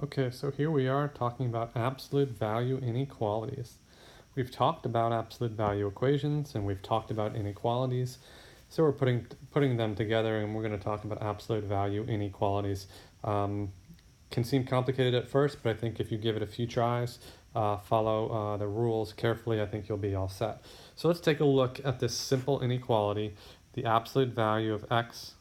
Okay, so here we are talking about absolute value inequalities. We've talked about absolute value equations and we've talked about inequalities. So we're putting them together and we're going to talk about absolute value inequalities. Can seem complicated at first, but I think if you give it a few tries, follow the rules carefully, I think you'll be all set. So let's take a look at this simple inequality. The absolute value of x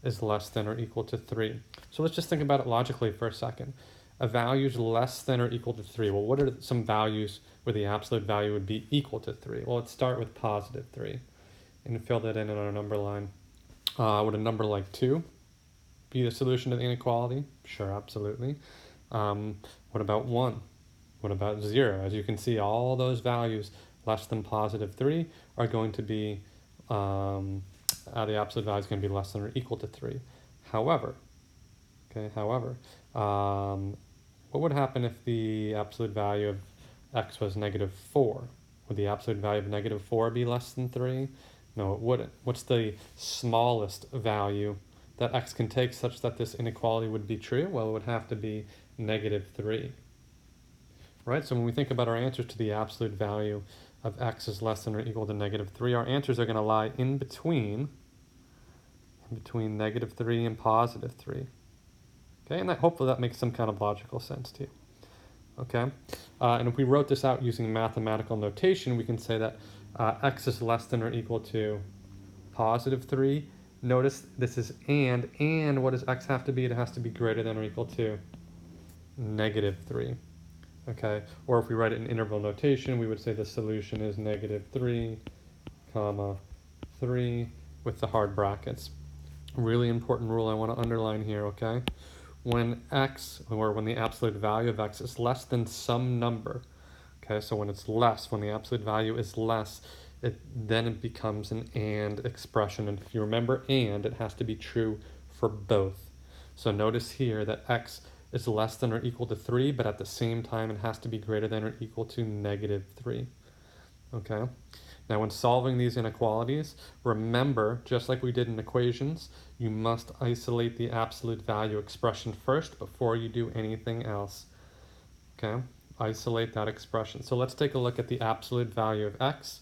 is less than or equal to 3. So let's just think about it logically for a second. A value is less than or equal to 3. Well, what are some values where the absolute value would be equal to 3? Well, let's start with positive 3 and fill that in our number line. Would a number like 2 be the solution to the inequality? Sure, absolutely. What about 1? What about 0? As you can see, all those values less than positive 3 are going to be, the absolute value is going to be less than or equal to 3. However, what would happen if the absolute value of x was negative 4? Would the absolute value of negative 4 be less than 3? No, it wouldn't. What's the smallest value that x can take such that this inequality would be true? Well, it would have to be negative 3. Right? So when we think about our answers to the absolute value of x is less than or equal to negative 3, our answers are going to lie in between negative 3 and positive 3. Okay, and hopefully that makes some kind of logical sense to you. Okay, and if we wrote this out using mathematical notation, we can say that x is less than or equal to positive 3. Notice this is and what does x have to be? It has to be greater than or equal to negative 3. Okay, or if we write it in interval notation, we would say the solution is negative 3, comma 3 with the hard brackets. Really important rule I want to underline here, okay? When x, or when the absolute value of x is less than some number, okay, so when it's less, when the absolute value is less, then it becomes an and expression. And if you remember and, it has to be true for both. So notice here that x is less than or equal to 3, but at the same time it has to be greater than or equal to negative 3. Okay? Now when solving these inequalities, remember, just like we did in equations, you must isolate the absolute value expression first before you do anything else. Okay? Isolate that expression. So let's take a look at the absolute value of x.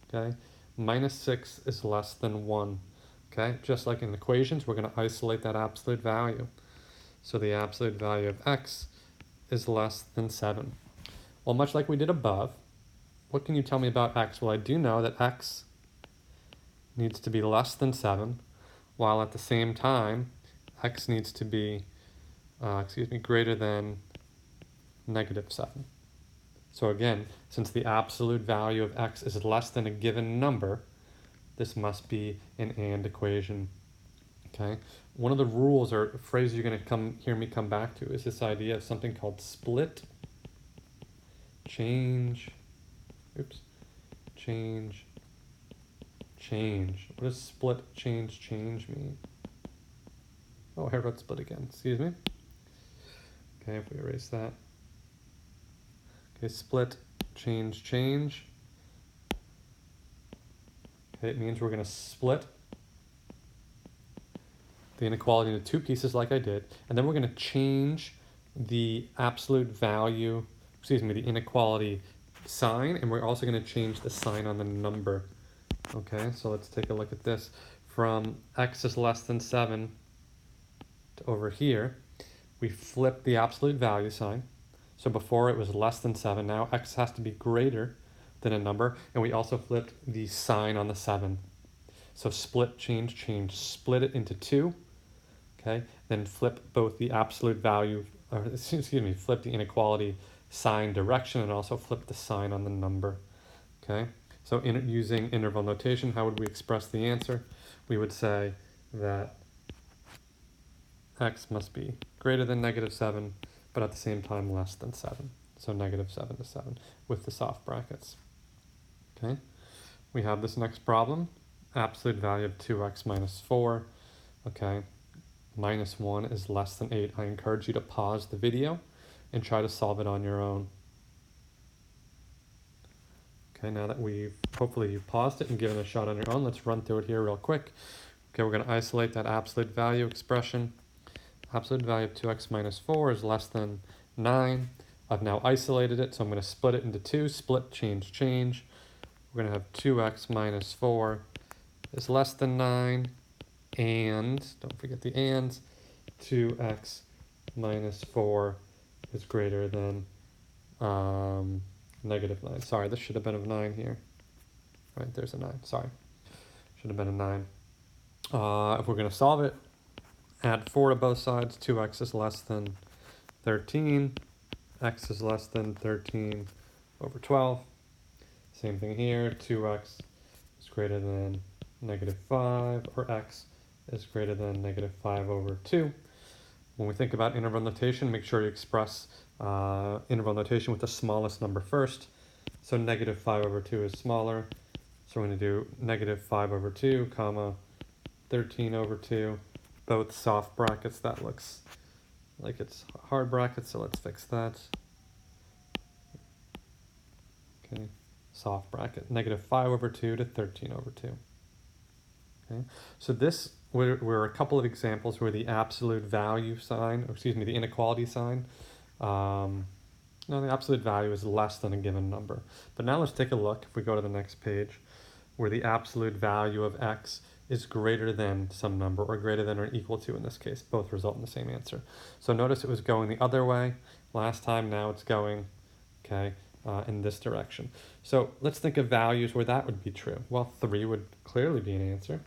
Okay? Minus 6 is less than 1. Okay? Just like in equations, we're going to isolate that absolute value. So the absolute value of x is less than 7. Well, much like we did above, what can you tell me about x? Well, I do know that x needs to be less than 7, while at the same time, x needs to be, greater than negative 7. So again, since the absolute value of x is less than a given number, this must be an and equation. Okay. One of the rules or phrases you're going to hear me come back to is this idea of something called split, change. What does split, change mean? Oh, I wrote split again. Excuse me. Okay, if we erase that. Okay, split, change. Okay, it means we're going to split the inequality into two pieces like I did, and then we're going to change the absolute value, the inequality sign, and we're also going to change the sign on the number. Okay, so let's take a look at this. From x is less than 7 to over here, we flip the absolute value sign. So before it was less than 7, now x has to be greater than a number, and we also flipped the sign on the 7. So split, change, split it into 2, okay? Then flip both the absolute value, flip the inequality sign direction and also flip the sign on the number, okay? So using interval notation, how would we express the answer? We would say that x must be greater than negative 7, but at the same time less than 7. So negative 7 to 7 with the soft brackets. Okay, we have this next problem. Absolute value of 2x minus 4. Okay, minus 1 is less than 8. I encourage you to pause the video and try to solve it on your own. Okay, now that hopefully you've paused it and given it a shot on your own, let's run through it here real quick. Okay, we're going to isolate that absolute value expression. absolute value of 2x minus 4 is less than 9. I've now isolated it, so I'm going to split it into 2. Split, change, change. We're going to have 2x minus 4 is less than 9. And, don't forget the ands, 2x minus 4 is greater than negative 9. Sorry, this should have been of 9 here. Right, there's a 9. Sorry. Should have been a 9. If we're going to solve it, add 4 to both sides. 2x is less than 13. X is less than 13 over 12. Same thing here. 2x is greater than negative 5, or x is greater than negative 5 over 2. When we think about interval notation, make sure you express interval notation with the smallest number first. So negative 5 over 2 is smaller. So we're going to do negative 5 over 2, comma, 13 over 2. Both soft brackets. That looks like it's hard brackets, so let's fix that. Okay, soft bracket. Negative 5 over 2 to 13 over 2. Okay, so this were a couple of examples where the absolute value sign, or excuse me, the inequality sign, no, the absolute value is less than a given number. But now let's take a look, if we go to the next page, where the absolute value of x is greater than some number, or greater than or equal to in this case. Both result in the same answer. So notice it was going the other way last time, now it's going, okay, in this direction. So let's think of values where that would be true. Well, 3 would clearly be an answer.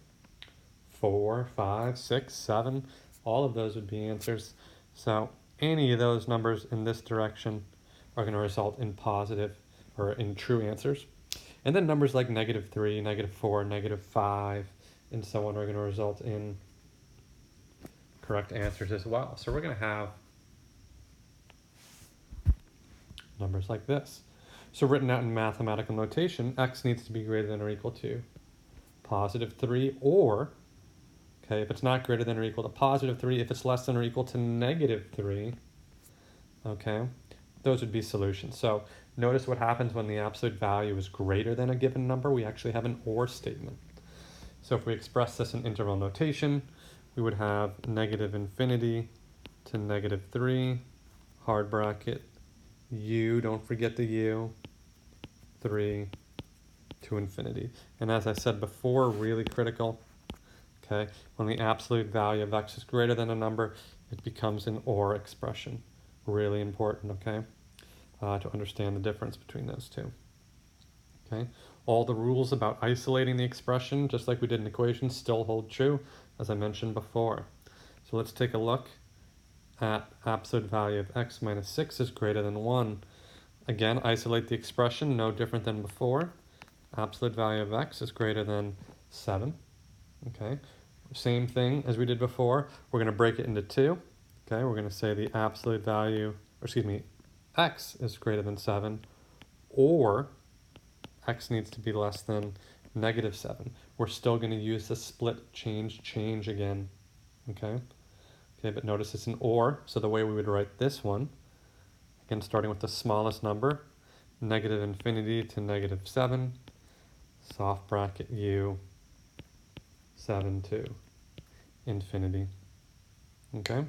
4, 5, 6, 7, all of those would be answers. So any of those numbers in this direction are going to result in positive or in true answers. And then numbers like negative 3, negative 4, negative 5, and so on are going to result in correct answers as well. So we're going to have numbers like this. So written out in mathematical notation, x needs to be greater than or equal to positive 3, or, okay, if it's not greater than or equal to positive 3, if it's less than or equal to negative 3, okay, those would be solutions. So notice what happens when the absolute value is greater than a given number. We actually have an or statement. So if we express this in interval notation, we would have negative infinity to negative 3, hard bracket, u, don't forget the u, 3 to infinity. And as I said before, really critical, okay, when the absolute value of x is greater than a number, it becomes an or expression. Really important, okay, to understand the difference between those two. Okay, all the rules about isolating the expression, just like we did in equations, still hold true, as I mentioned before. So let's take a look at absolute value of x minus 6 is greater than 1. Again, isolate the expression, no different than before. Absolute value of x is greater than 7. Okay, same thing as we did before. We're going to break it into 2. Okay, we're going to say the absolute value, or excuse me, x is greater than 7, or x needs to be less than negative 7. We're still going to use the split, change, change again. Okay, but notice it's an or, so the way we would write this one, again starting with the smallest number, negative infinity to negative 7, soft bracket u, 7 to infinity. Okay,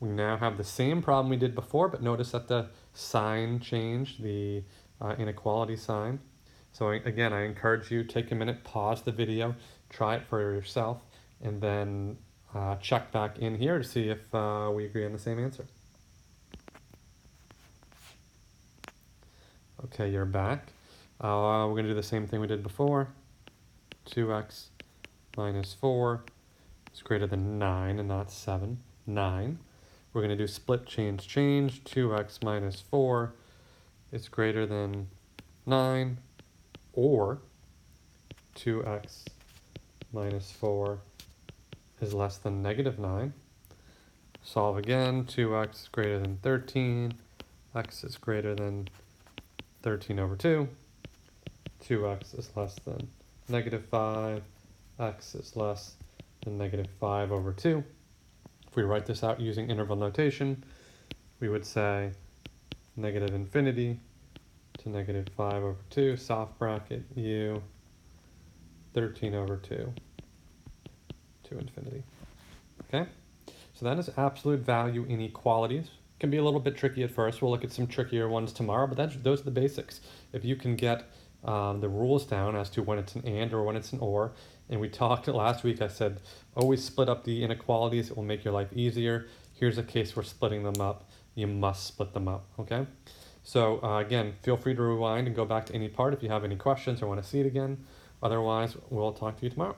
we now have the same problem we did before, but notice that the sign changed, the inequality sign. So again, I encourage you, take a minute, pause the video, try it for yourself, and then check back in here to see if we agree on the same answer. Okay, you're back. We're going to do the same thing we did before. 2x minus 4 is greater than 9 and not 7. 9. We're going to do split, change, change. 2x minus 4 is greater than 9, or 2x minus 4 is less than negative 9. Solve again. 2x is greater than 13. X is greater than 13 over 2. 2x is less than negative 5. X is less than negative 5 over 2. If we write this out using interval notation, we would say negative infinity to negative 5 over 2, soft bracket, u, 13 over 2 to infinity. Okay? So that is absolute value inequalities. Can be a little bit tricky at first. We'll look at some trickier ones tomorrow, but those are the basics. If you can get the rules down as to when it's an and or when it's an or, and we talked last week, I said always split up the inequalities. It will make your life easier. Here's a case where splitting them up. You must split them up, okay? So again, feel free to rewind and go back to any part if you have any questions or want to see it again. Otherwise, we'll talk to you tomorrow.